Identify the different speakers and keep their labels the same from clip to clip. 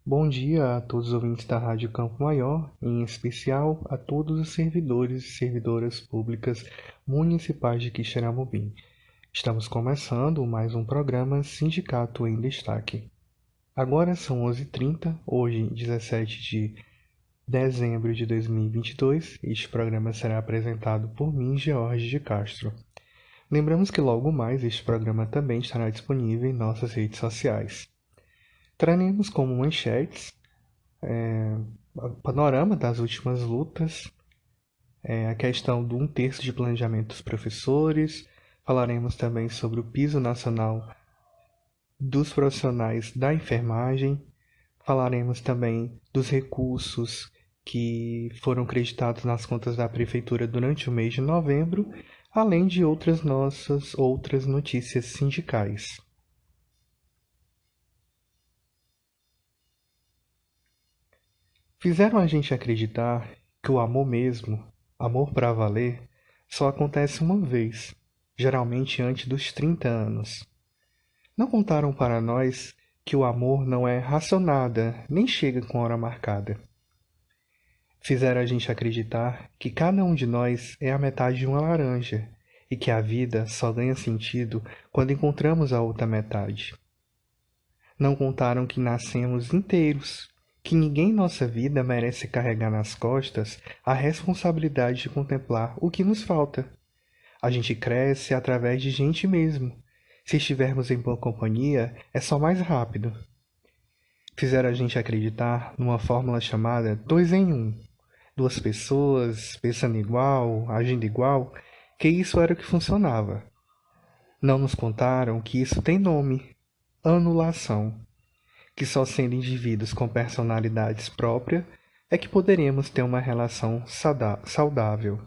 Speaker 1: Bom dia a todos os ouvintes da Rádio Campo Maior, em especial a todos os servidores e servidoras públicas municipais de Quixeramobim. Estamos começando mais um programa Sindicato em Destaque. Agora são 11h30, hoje 17 de dezembro de 2022. Este programa será apresentado por mim, George de Castro. Lembramos que logo mais este programa também estará disponível em nossas redes sociais. Traremos como manchetes panorama das últimas lutas, a questão do 1/3 de planejamento dos professores, falaremos também sobre o piso nacional dos profissionais da enfermagem, falaremos também dos recursos que foram creditados nas contas da prefeitura durante o mês de novembro, além de outras notícias sindicais. Fizeram a gente acreditar que o amor mesmo, amor pra valer, só acontece uma vez, geralmente antes dos 30 anos. Não contaram para nós que o amor não é racionada, nem chega com hora marcada. Fizeram a gente acreditar que cada um de nós é a metade de uma laranja e que a vida só ganha sentido quando encontramos a outra metade. Não contaram que nascemos inteiros, que ninguém em nossa vida merece carregar nas costas a responsabilidade de contemplar o que nos falta. A gente cresce através de gente mesmo. Se estivermos em boa companhia, é só mais rápido. Fizeram a gente acreditar numa fórmula chamada 2 em 1. Duas pessoas, pensando igual, agindo igual, que isso era o que funcionava. Não nos contaram que isso tem nome: anulação. Que só sendo indivíduos com personalidades próprias é que poderemos ter uma relação saudável.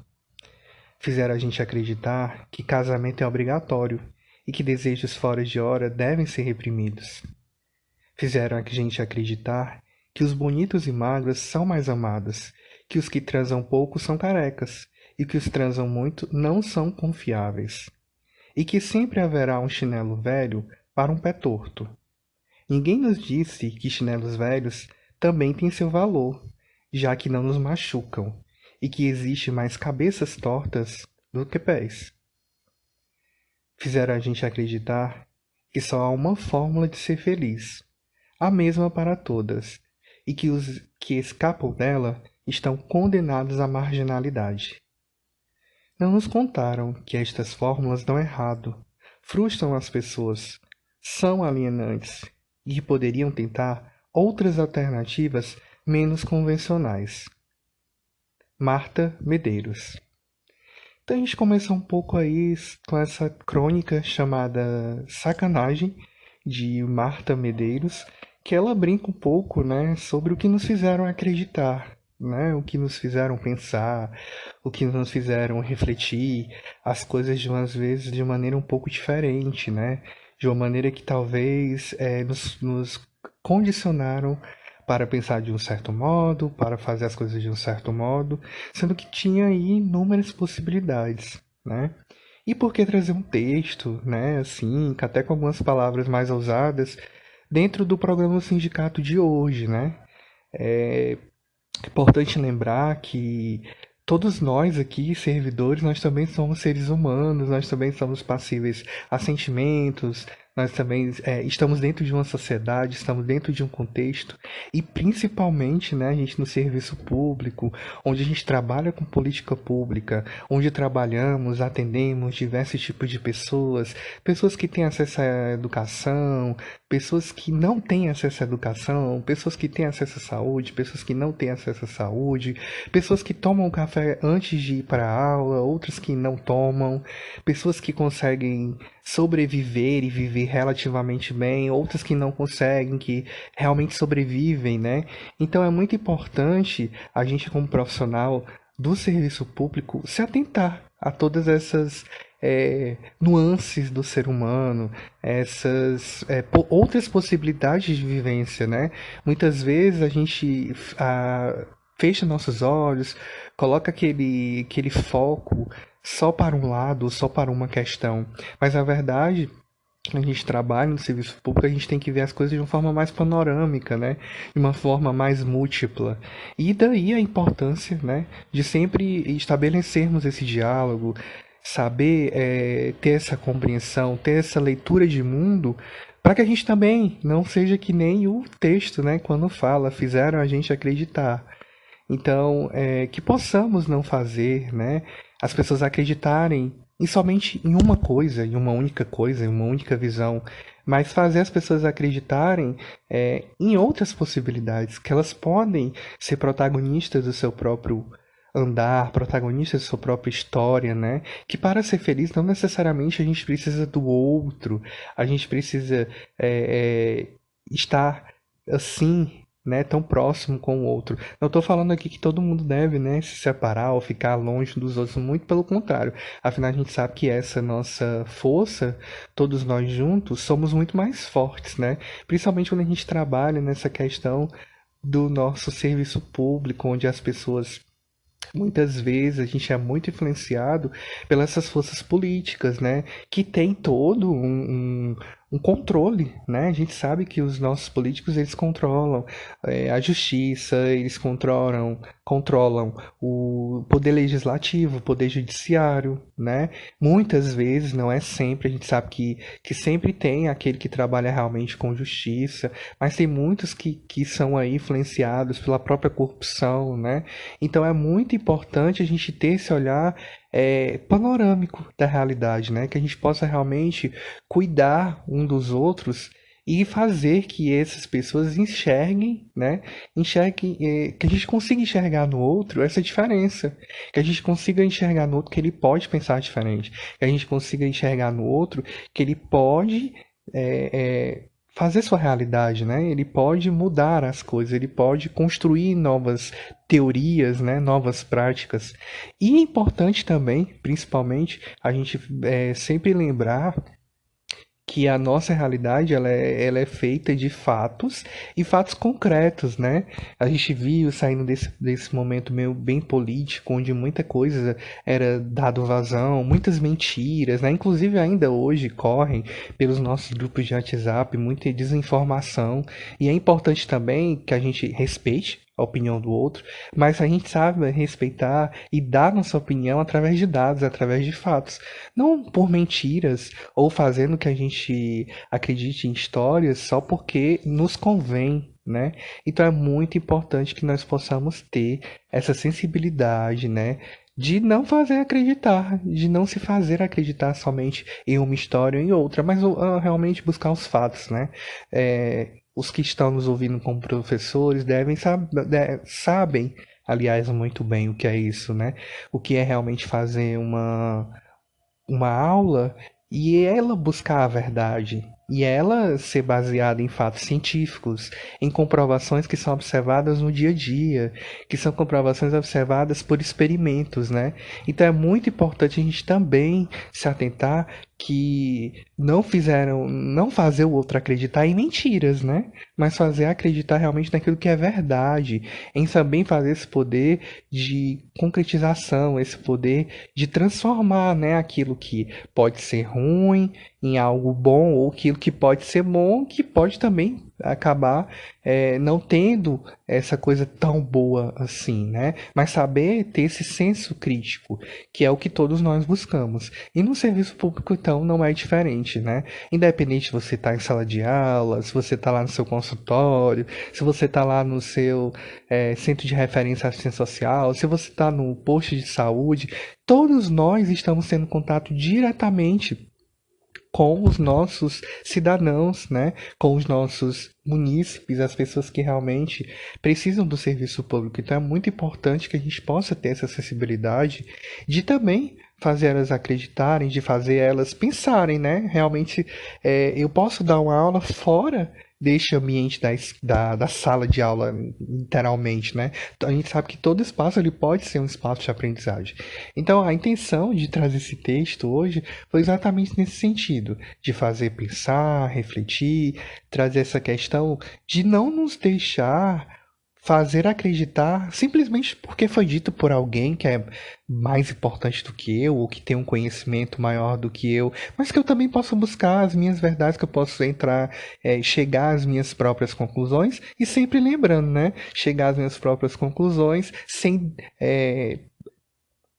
Speaker 1: Fizeram a gente acreditar que casamento é obrigatório e que desejos fora de hora devem ser reprimidos. Fizeram a gente acreditar que os bonitos e magros são mais amados, que os que transam pouco são carecas e que os transam muito não são confiáveis, e que sempre haverá um chinelo velho para um pé torto. Ninguém nos disse que chinelos velhos também têm seu valor, já que não nos machucam, e que existe mais cabeças tortas do que pés. Fizeram a gente acreditar que só há uma fórmula de ser feliz, a mesma para todas, e que os que escapam dela estão condenados à marginalidade. Não nos contaram que estas fórmulas dão errado, frustram as pessoas, são alienantes e que poderiam tentar outras alternativas menos convencionais. Marta Medeiros. Então a gente começa um pouco aí com essa crônica chamada Sacanagem, de Marta Medeiros, que ela brinca um pouco, né, sobre o que nos fizeram acreditar, né, o que nos fizeram pensar, o que nos fizeram refletir as coisas de umas vezes de maneira um pouco diferente, né, de uma maneira que talvez nos condicionaram para pensar de um certo modo, para fazer as coisas de um certo modo, sendo que tinha aí inúmeras possibilidades, né? E por que trazer um texto, né, assim, até com algumas palavras mais ousadas, dentro do programa do sindicato de hoje, né? É importante lembrar que todos nós aqui, servidores, nós também somos seres humanos, nós também somos passíveis a sentimentos, nós também estamos dentro de uma sociedade, estamos dentro de um contexto, e principalmente, né, a gente no serviço público, onde a gente trabalha com política pública, onde trabalhamos, atendemos diversos tipos de pessoas, pessoas que têm acesso à educação, pessoas que não têm acesso à educação, pessoas que têm acesso à saúde, pessoas que não têm acesso à saúde, pessoas que tomam café antes de ir para a aula, outras que não tomam, pessoas que conseguem sobreviver e viver relativamente bem, outras que não conseguem, que realmente sobrevivem, né? Então é muito importante a gente, como profissional do serviço público, se atentar a todas essas nuances do ser humano, essas outras possibilidades de vivência, né? Muitas vezes a gente fecha nossos olhos, coloca aquele foco só para um lado, só para uma questão. Mas a verdade a gente trabalha no serviço público, a gente tem que ver as coisas de uma forma mais panorâmica, né? De uma forma mais múltipla. E daí a importância, né, de sempre estabelecermos esse diálogo, saber ter essa compreensão, ter essa leitura de mundo, para que a gente também não seja que nem o texto, né, quando fala, fizeram a gente acreditar. Então, que possamos não fazer, né, as pessoas acreditarem em somente em uma coisa, em uma única visão, mas fazer as pessoas acreditarem em outras possibilidades, que elas podem ser protagonistas do seu próprio andar, protagonistas da sua própria história, né? Que para ser feliz não necessariamente a gente precisa do outro, a gente precisa estar assim, né, tão próximo com o outro. Não estou falando aqui que todo mundo deve, né, se separar ou ficar longe dos outros, muito pelo contrário. Afinal, a gente sabe que essa nossa força, todos nós juntos, somos muito mais fortes, né? Principalmente quando a gente trabalha nessa questão do nosso serviço público, onde as pessoas muitas vezes a gente é muito influenciado pelas essas forças políticas, né? Que tem todo um controle, né? A gente sabe que os nossos políticos eles controlam a justiça, eles controlam o poder legislativo, o poder judiciário, né? Muitas vezes, não é sempre, a gente sabe que sempre tem aquele que trabalha realmente com justiça, mas tem muitos que são aí influenciados pela própria corrupção, né? Então é muito importante a gente ter esse olhar panorâmico da realidade, né? Que a gente possa realmente cuidar um dos outros e fazer que essas pessoas enxerguem, né? Enxerguem, que a gente consiga enxergar no outro essa diferença, que a gente consiga enxergar no outro que ele pode pensar diferente, que a gente consiga enxergar no outro que ele pode fazer sua realidade, né? Ele pode mudar as coisas, ele pode construir novas teorias, né? Novas práticas. E é importante também, principalmente, a gente sempre lembrar que a nossa realidade ela é feita de fatos e fatos concretos, né? A gente viu saindo desse momento meio bem político, onde muita coisa era dado vazão, muitas mentiras, né? Inclusive ainda hoje correm pelos nossos grupos de WhatsApp muita desinformação e é importante também que a gente respeite a opinião do outro, mas a gente sabe respeitar e dar nossa opinião através de dados, através de fatos, não por mentiras ou fazendo que a gente acredite em histórias só porque nos convém, né? Então é muito importante que nós possamos ter essa sensibilidade, né? De não fazer acreditar, de não se fazer acreditar somente em uma história ou em outra, mas realmente buscar os fatos, né? Os que estão nos ouvindo como professores sabem, aliás, muito bem o que é isso, né? O que é realmente fazer uma aula e ela buscar a verdade. E ela ser baseada em fatos científicos, em comprovações que são observadas no dia a dia, que são comprovações observadas por experimentos, né? Então é muito importante a gente também se atentar que não fazer o outro acreditar em mentiras, né? Mas fazer acreditar realmente naquilo que é verdade, em também fazer esse poder de concretização, esse poder de transformar, né, aquilo que pode ser ruim em algo bom ou aquilo que pode ser bom que pode também acabar não tendo essa coisa tão boa assim, né? Mas saber ter esse senso crítico, que é o que todos nós buscamos. E no serviço público, então, não é diferente, né? Independente se você está em sala de aula, se você está lá no seu consultório, se você está lá no seu centro de referência à assistência social, se você está no posto de saúde, todos nós estamos tendo contato diretamente com os nossos cidadãos, né? Com os nossos munícipes, as pessoas que realmente precisam do serviço público. Então é muito importante que a gente possa ter essa sensibilidade de também fazer elas acreditarem, de fazer elas pensarem, né? Realmente eu posso dar uma aula fora deste ambiente da sala de aula, literalmente, né? Então, a gente sabe que todo espaço ele pode ser um espaço de aprendizagem. Então, a intenção de trazer esse texto hoje foi exatamente nesse sentido, de fazer pensar, refletir, trazer essa questão de não nos deixar fazer acreditar simplesmente porque foi dito por alguém que é mais importante do que eu, ou que tem um conhecimento maior do que eu, mas que eu também posso buscar as minhas verdades, que eu posso entrar, chegar às minhas próprias conclusões, e sempre lembrando, né? Chegar às minhas próprias conclusões sem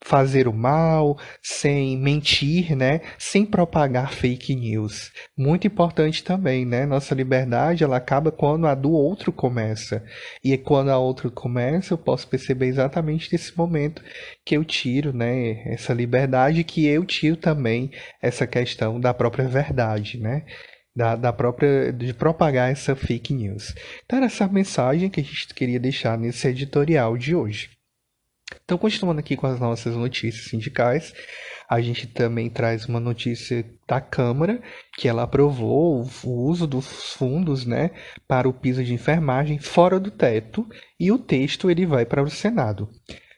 Speaker 1: fazer o mal, sem mentir, né? Sem propagar fake news. Muito importante também, né? Nossa liberdade, ela acaba quando a do outro começa. E quando a outra começa, eu posso perceber exatamente nesse momento que eu tiro, né, essa liberdade, que eu tiro também essa questão da própria verdade, né? Da própria, de propagar essa fake news. Então, era essa mensagem que a gente queria deixar nesse editorial de hoje. Então, continuando aqui com as nossas notícias sindicais, a gente também traz uma notícia da Câmara, que ela aprovou o uso dos fundos, né, para o piso de enfermagem fora do teto, e o texto ele vai para o Senado.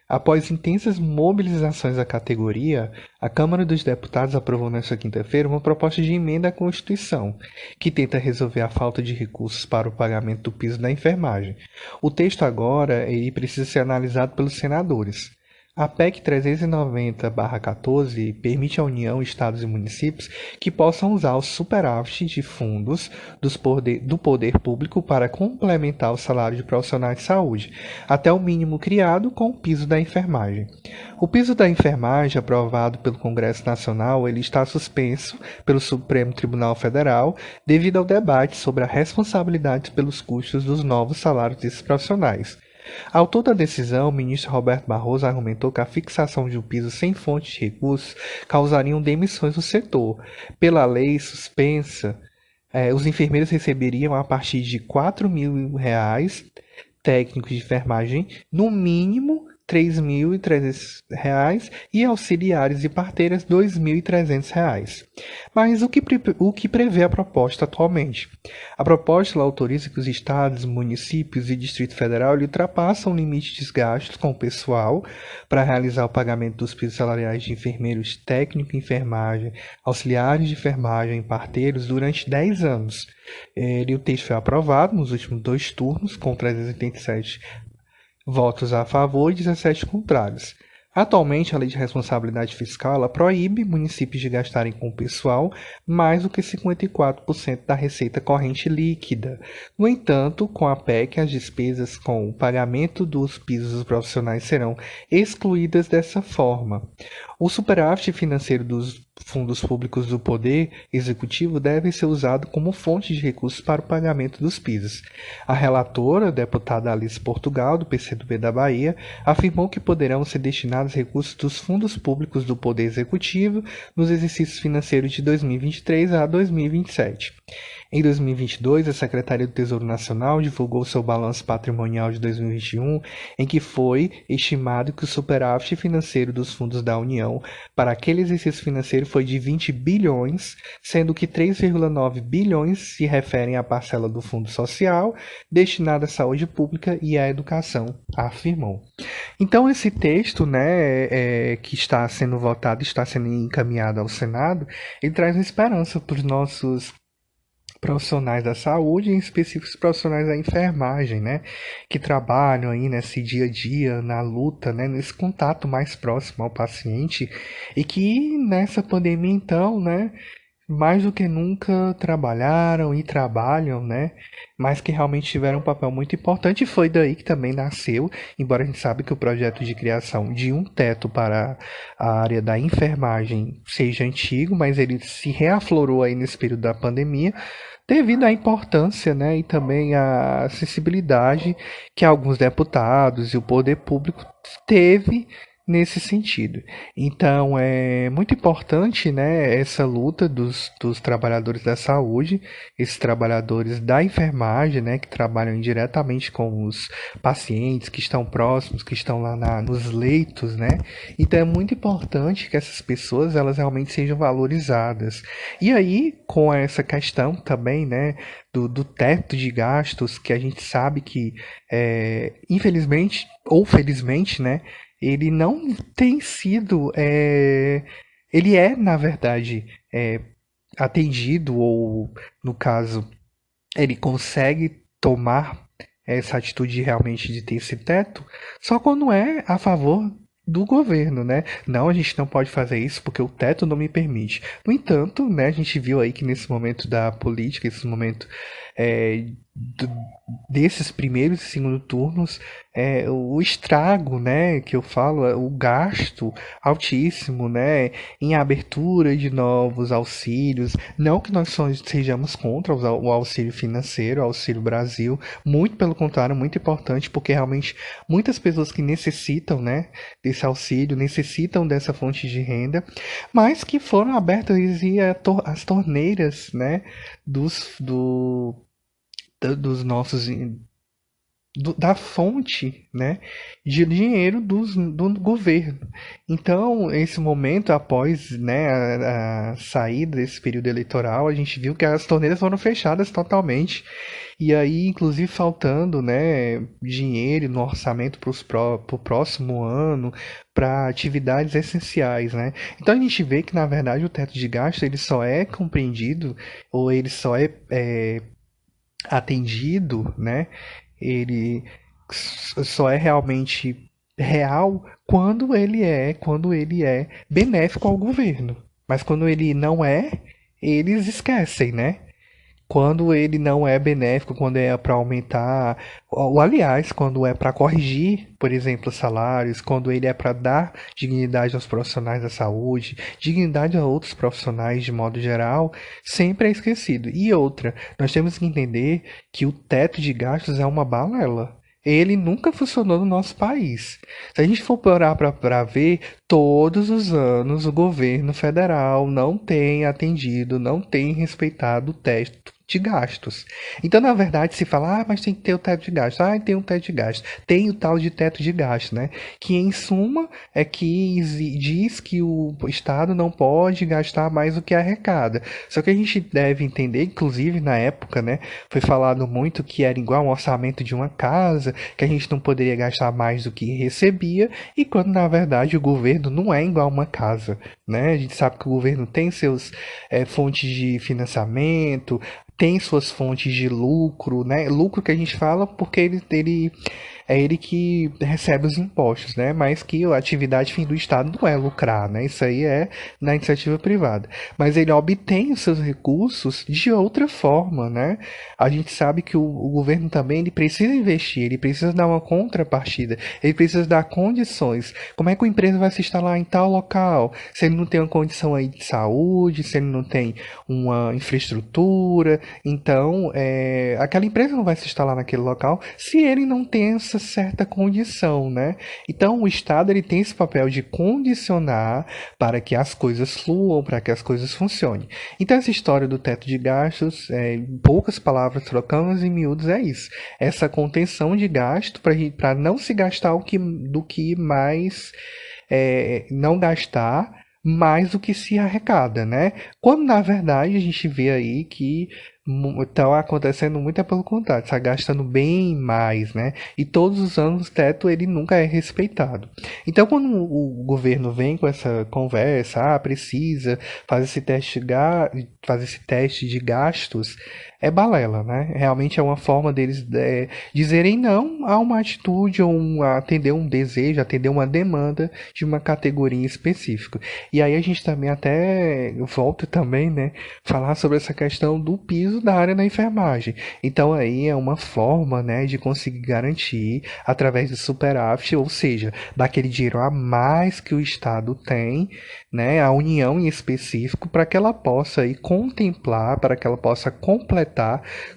Speaker 1: Após intensas mobilizações da categoria, a Câmara dos Deputados aprovou nesta quinta-feira uma proposta de emenda à Constituição, que tenta resolver a falta de recursos para o pagamento do piso da enfermagem. O texto agora precisa ser analisado pelos senadores. A PEC 390/14 permite à União, Estados e municípios que possam usar o superávit de fundos do poder público para complementar o salário de profissionais de saúde, até o mínimo criado com o piso da enfermagem. O piso da enfermagem, aprovado pelo Congresso Nacional, ele está suspenso pelo Supremo Tribunal Federal devido ao debate sobre a responsabilidade pelos custos dos novos salários desses profissionais. Autor da decisão, o ministro Roberto Barroso argumentou que a fixação de um piso sem fonte de recursos causariam demissões no setor. Pela lei suspensa, os enfermeiros receberiam a partir de R$ 4.000, técnicos de enfermagem, no mínimo R$ 3.300 e auxiliares e parteiras R$ 2.300. Mas o que prevê a proposta atualmente? A proposta autoriza que os estados, municípios e Distrito Federal ultrapassam o limite de gastos com o pessoal para realizar o pagamento dos pisos salariais de enfermeiros, técnico de enfermagem, auxiliares de enfermagem e parteiros durante 10 anos. O texto foi aprovado nos últimos 2 turnos, com 387 votos a favor e 17 contrários. Atualmente, a Lei de Responsabilidade Fiscal ela proíbe municípios de gastarem com o pessoal mais do que 54% da receita corrente líquida. No entanto, com a PEC, as despesas com o pagamento dos pisos dos profissionais serão excluídas dessa forma. O superávit financeiro dos fundos públicos do Poder Executivo deve ser usado como fonte de recursos para o pagamento dos pisos. A relatora, a deputada Alice Portugal, do PCdoB da Bahia, afirmou que poderão ser destinados recursos dos fundos públicos do Poder Executivo nos exercícios financeiros de 2023 a 2027. Em 2022, a Secretaria do Tesouro Nacional divulgou seu balanço patrimonial de 2021, em que foi estimado que o superávit financeiro dos fundos da União para aquele exercício financeiro foi de 20 bilhões, sendo que 3,9 bilhões se referem à parcela do Fundo Social destinada à saúde pública e à educação, afirmou. Então, esse texto, né, que está sendo votado, está sendo encaminhado ao Senado, ele traz uma esperança para os nossos profissionais da saúde, em específico os profissionais da enfermagem, né, que trabalham aí nesse dia a dia, na luta, né, nesse contato mais próximo ao paciente, e que nessa pandemia, então, né, mais do que nunca trabalharam e trabalham, né? Mas que realmente tiveram um papel muito importante, e foi daí que também nasceu, embora a gente sabe que o projeto de criação de um teto para a área da enfermagem seja antigo, mas ele se reaflorou aí nesse período da pandemia, devido à importância, né, e também à sensibilidade que alguns deputados e o poder público teve nesse sentido. Então, é muito importante, né, essa luta dos trabalhadores da saúde, esses trabalhadores da enfermagem, né, que trabalham diretamente com os pacientes que estão próximos, que estão lá nos leitos, né. Então, é muito importante que essas pessoas, elas realmente sejam valorizadas. E aí, com essa questão também, né, do teto de gastos, que a gente sabe que, infelizmente ou felizmente, né, ele não tem sido. Ele é, na verdade, atendido, ou, no caso, ele consegue tomar. essa atitude realmente de ter esse teto só quando é a favor do governo, né? Não, a gente não pode fazer isso porque o teto não me permite. No entanto, né, a gente viu aí que nesse momento da política, esse momento é, do- desses primeiros e segundo turnos, o estrago, né, que eu falo, o gasto altíssimo, né, em abertura de novos auxílios. Não que nós sejamos contra o auxílio financeiro, o Auxílio Brasil, muito pelo contrário, muito importante, porque realmente muitas pessoas que necessitam, né, desse auxílio, necessitam dessa fonte de renda, mas que foram abertas e as torneiras, né, dos, do, dos nossos da fonte, né, de dinheiro do governo. Então, esse momento após, né, a saída desse período eleitoral, a gente viu que as torneiras foram fechadas totalmente e aí, inclusive, faltando, né, dinheiro no orçamento para o próximo ano para atividades essenciais, né? Então a gente vê que na verdade o teto de gasto ele só é compreendido ou ele só é atendido, né? Ele só é realmente real quando ele é benéfico ao governo. Mas quando ele não é, eles esquecem, né? Quando ele não é benéfico, quando é para aumentar, ou aliás, quando é para corrigir, por exemplo, salários, quando ele é para dar dignidade aos profissionais da saúde, dignidade a outros profissionais de modo geral, sempre é esquecido. E outra, nós temos que entender que o teto de gastos é uma balela. Ele nunca funcionou no nosso país. Se a gente for parar para ver, todos os anos o governo federal não tem atendido, não tem respeitado o teto de gastos. Então, na verdade, se fala, mas tem que ter o teto de gastos. Ah, tem um teto de gastos. Tem o tal de teto de gastos, né? Que, em suma, é que diz que o Estado não pode gastar mais do que arrecada. Só que a gente deve entender, inclusive na época, né? Foi falado muito que era igual um orçamento de uma casa, que a gente não poderia gastar mais do que recebia, e quando, na verdade, o governo não é igual uma casa, né? A gente sabe que o governo tem seus fontes de financiamento, tem suas fontes de lucro, né? Lucro que a gente fala porque ele é ele que recebe os impostos, né? Mas que a atividade fim do Estado não é lucrar, né? Isso aí é na iniciativa privada. Mas ele obtém os seus recursos de outra forma, né? A gente sabe que o governo também ele precisa investir, ele precisa dar uma contrapartida, ele precisa dar condições. Como é que a empresa vai se instalar em tal local? Se ele não tem uma condição aí de saúde, se ele não tem uma infraestrutura, então aquela empresa não vai se instalar naquele local se ele não tem essa certa condição, né? Então o Estado ele tem esse papel de condicionar para que as coisas fluam, para que as coisas funcionem. Então essa história do teto de gastos, em poucas palavras trocamos em miúdos é isso. Essa contenção de gasto para não se gastar do que mais não gastar mais do que se arrecada, né? Quando na verdade a gente vê aí que está acontecendo muito é pelo contrário, está gastando bem mais, né? E todos os anos o teto ele nunca é respeitado. Então quando o governo vem com essa conversa, precisa fazer fazer esse teste de gastos, é balela, né? Realmente é uma forma deles dizerem não a uma atitude ou a atender um desejo, atender uma demanda de uma categoria específica. E aí a gente também até volta também, né, falar sobre essa questão do piso da área da enfermagem. Então aí é uma forma, né, de conseguir garantir através do superávit, ou seja, daquele dinheiro a mais que o Estado tem, né, a União em específico, para que ela possa aí contemplar, para que ela possa completar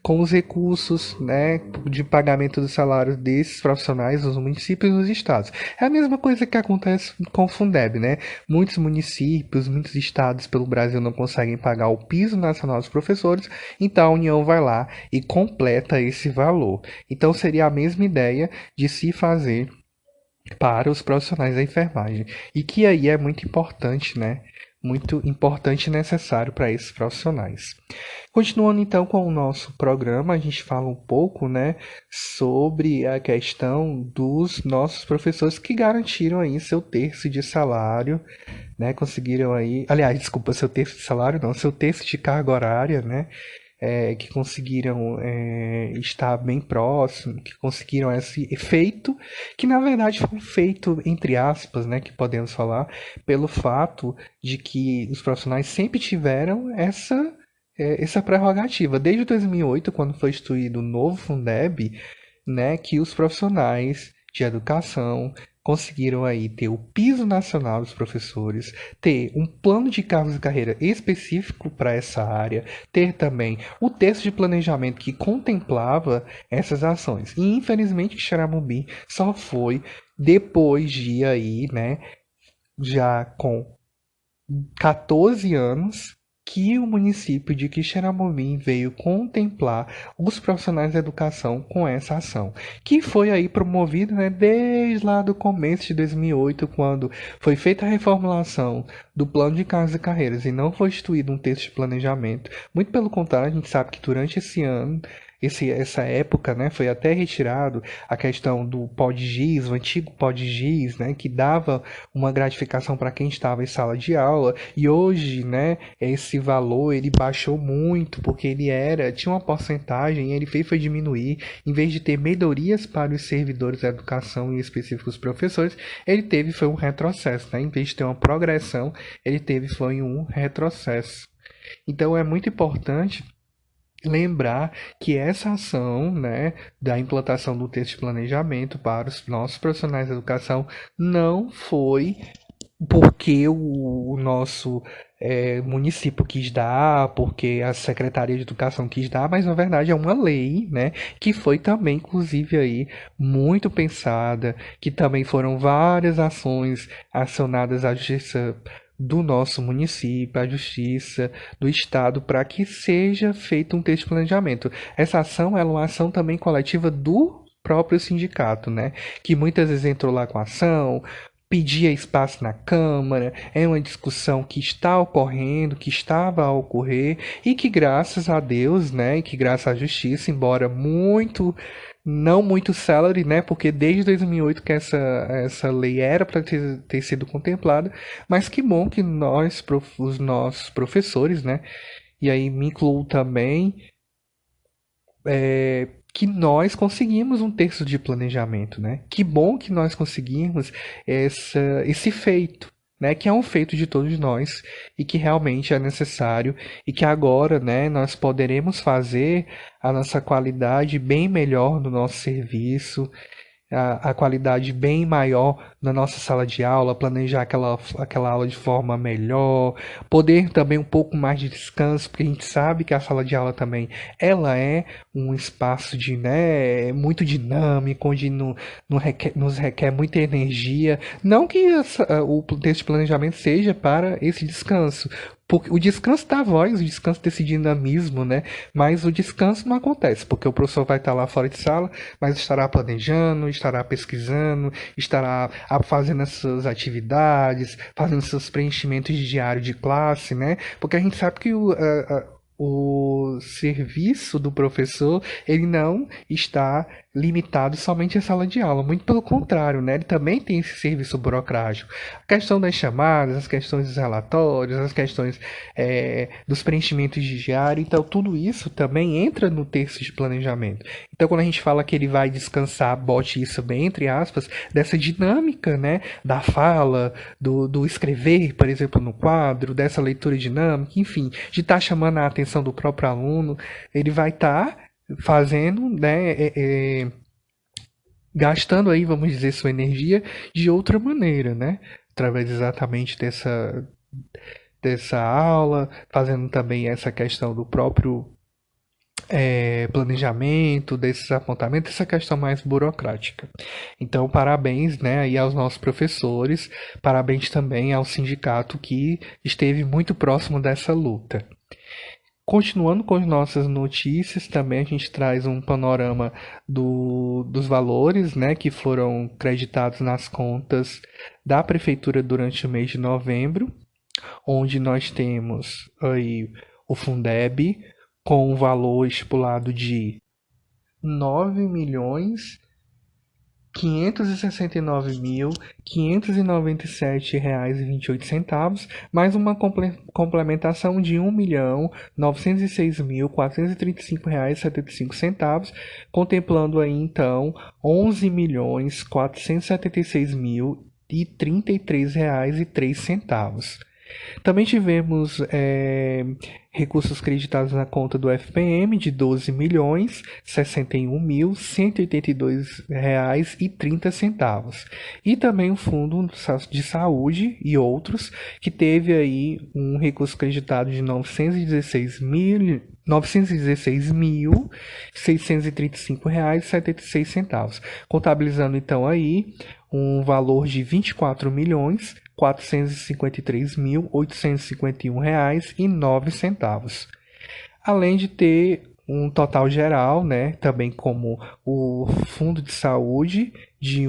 Speaker 1: com os recursos, né, de pagamento dos salários desses profissionais nos municípios e nos estados. É a mesma coisa que acontece com o Fundeb, né? Muitos municípios, muitos estados pelo Brasil não conseguem pagar o piso nacional dos professores, então a União vai lá e completa esse valor. Então seria a mesma ideia de se fazer para os profissionais da enfermagem. E que aí é muito importante, né? Muito importante e necessário para esses profissionais. Continuando então com o nosso programa, a gente fala um pouco, né, sobre a questão dos nossos professores que garantiram aí seu terço de salário, né, conseguiram aí, aliás, desculpa, seu terço de salário não, seu terço de carga horária, né, que conseguiram estar bem próximo, que conseguiram esse efeito, que na verdade foi um feito, entre aspas, né, que podemos falar, pelo fato de que os profissionais sempre tiveram essa prerrogativa. Desde 2008, quando foi instituído o novo Fundeb, né, que os profissionais de educação conseguiram aí ter o piso nacional dos professores, ter um plano de cargos e carreira específico para essa área, ter também o texto de planejamento que contemplava essas ações. E infelizmente Xeramubim só foi depois de aí, né, já com 14 anos que o município de Quixeramobim veio contemplar os profissionais da educação com essa ação, que foi aí promovida, né, desde lá do começo de 2008, quando foi feita a reformulação do plano de cargos e carreiras e não foi instituído um texto de planejamento. Muito pelo contrário, a gente sabe que durante esse ano essa época, né, foi até retirado a questão do POD-GIS, o antigo POD-GIS, né, que dava uma gratificação para quem estava em sala de aula, e hoje, né, esse valor ele baixou muito, porque tinha uma porcentagem, e ele foi diminuir, em vez de ter melhorias para os servidores da educação, em específico os professores, foi um retrocesso, né, em vez de ter uma progressão, foi um retrocesso. Então é muito importante lembrar que essa ação, né, da implantação do texto de planejamento para os nossos profissionais de educação não foi porque o nosso município quis dar, porque a Secretaria de Educação quis dar, mas na verdade é uma lei, né, que foi também, inclusive, aí muito pensada, que também foram várias ações acionadas à Justiça do nosso município, à Justiça do Estado, para que seja feito um texto de planejamento. Essa ação é uma ação também coletiva do próprio sindicato, né, que muitas vezes entrou lá com a ação, pedia espaço na Câmara, é uma discussão que está ocorrendo, que estava a ocorrer e que graças a Deus, né, e que graças à Justiça, embora não muito célere, né, porque desde 2008 que essa lei era para ter sido contemplada, mas que bom que os nossos professores, né, e aí me incluo também, que nós conseguimos um texto de planejamento, né? Que bom que nós conseguimos esse feito, né? Que é um feito de todos nós e que realmente é necessário e que agora, né, nós poderemos fazer a nossa qualidade bem melhor no nosso serviço, a qualidade bem maior na nossa sala de aula, planejar aquela aula de forma melhor, poder também um pouco mais de descanso, porque a gente sabe que a sala de aula também ela é um espaço né, muito dinâmico, onde nos requer muita energia. Não que o texto de planejamento seja para esse descanso, porque o descanso da voz, o descanso desse dinamismo, né? Mas o descanso não acontece, porque o professor vai estar lá fora de sala, mas estará planejando, estará pesquisando, estará fazendo as suas atividades, fazendo seus preenchimentos de diário de classe, né? Porque a gente sabe que o serviço do professor ele não está limitado somente à sala de aula, muito pelo contrário, né? Ele também tem esse serviço burocrático. A questão das chamadas, as questões dos relatórios, as questões dos preenchimentos de diário, então tudo isso também entra no texto de planejamento. Então quando a gente fala que ele vai descansar, bote isso bem entre aspas, dessa dinâmica, né? Da fala, do escrever, por exemplo, no quadro, dessa leitura dinâmica, enfim, de estar chamando a atenção do próprio aluno, ele vai estar fazendo, né, gastando aí, vamos dizer, sua energia de outra maneira, né? Através exatamente dessa aula, fazendo também essa questão do próprio planejamento, desses apontamentos, essa questão mais burocrática. Então, parabéns, né, aí aos nossos professores, parabéns também ao sindicato que esteve muito próximo dessa luta. Continuando com as nossas notícias, também a gente traz um panorama dos valores, né, que foram creditados nas contas da prefeitura durante o mês de novembro, onde nós temos aí o Fundeb com um valor estipulado de 9 milhões R$ 569.597,28, mais uma complementação de R$ 1.906.435,75, contemplando aí então R$ 11.476.033,03. Também tivemos recursos creditados na conta do FPM de R$ 12.161.182,30. E também o Fundo de Saúde e outros, que teve aí um recurso creditado de R$ 916.635,76, contabilizando então aí um valor de R$ 24.453.851,09, além de ter um total geral, né, também como o Fundo de Saúde de R$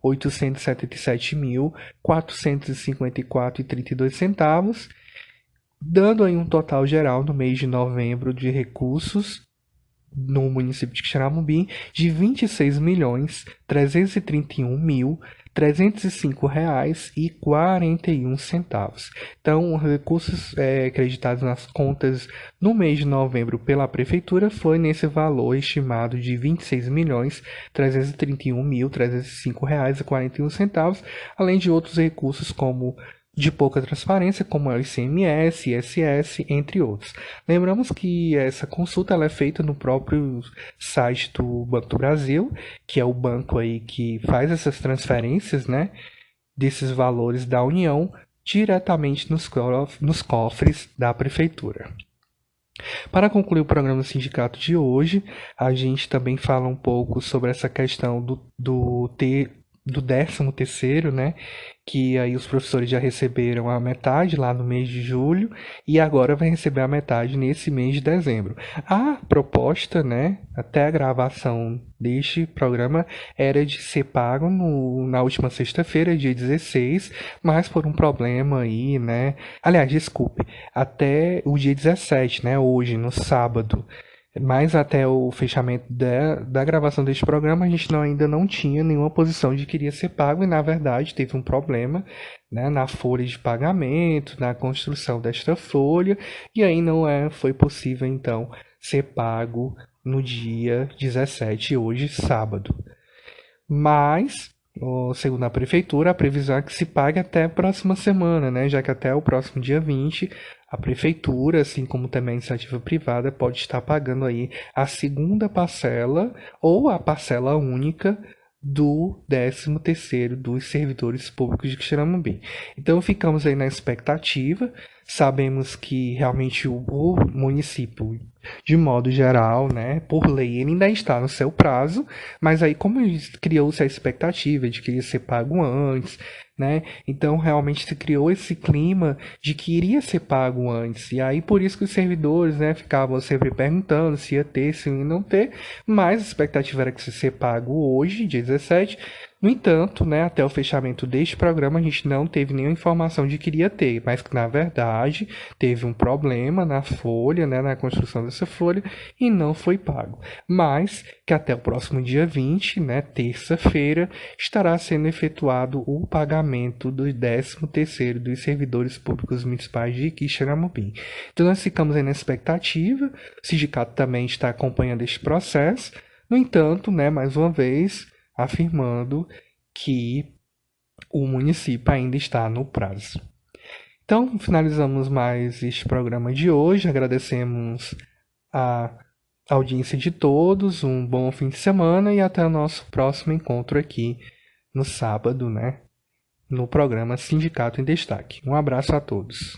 Speaker 1: 1.877.454,32, dando aí um total geral no mês de novembro de recursos no município de Quixeramobim de R$ 26.331.305,41. Então, recursos acreditados nas contas no mês de novembro pela prefeitura foi nesse valor estimado de R$ 26.331.305,41, além de outros recursos como de pouca transparência, como é o ICMS, ISS, entre outros. Lembramos que essa consulta ela é feita no próprio site do Banco do Brasil, que é o banco aí que faz essas transferências, né, desses valores da União diretamente nos cofres da Prefeitura. Para concluir o programa do sindicato de hoje, a gente também fala um pouco sobre essa questão do 13º, né? Que aí os professores já receberam a metade lá no mês de julho e agora vai receber a metade nesse mês de dezembro. A proposta, né, até a gravação deste programa era de ser pago na última sexta-feira, dia 16, mas por um problema aí, né? Aliás, desculpe, até o dia 17, né, hoje, no sábado. Mas até o fechamento da gravação deste programa, a gente ainda não tinha nenhuma posição de que iria ser pago e, na verdade, teve um problema, né, na folha de pagamento, na construção desta folha, e aí não foi possível, então, ser pago no dia 17, hoje, sábado. Mas, segundo a prefeitura, a previsão é que se pague até a próxima semana, né, já que até o próximo dia 20 a prefeitura, assim como também a iniciativa privada, pode estar pagando aí a segunda parcela ou a parcela única do 13º dos servidores públicos de Quixeramobim. Então ficamos aí na expectativa. Sabemos que realmente o município, de modo geral, né, por lei, ele ainda está no seu prazo, mas aí como criou-se a expectativa de que ia ser pago antes, né, então realmente se criou esse clima de que iria ser pago antes, e aí por isso que os servidores, né, ficavam sempre perguntando se ia ter, se ia não ter, mas a expectativa era que se ser pago hoje, dia 17. No entanto, né, até o fechamento deste programa, a gente não teve nenhuma informação de que iria ter, mas que, na verdade, teve um problema na folha, né, na construção dessa folha, e não foi pago. Mas que até o próximo dia 20, né, terça-feira, estará sendo efetuado o pagamento do 13º dos servidores públicos municipais de Quixeramobim. Então, nós ficamos aí na expectativa, o sindicato também está acompanhando este processo. No entanto, né, mais uma vez, afirmando que o município ainda está no prazo. Então, finalizamos mais este programa de hoje. Agradecemos a audiência de todos, um bom fim de semana e até o nosso próximo encontro aqui no sábado, né, no programa Sindicato em Destaque. Um abraço a todos.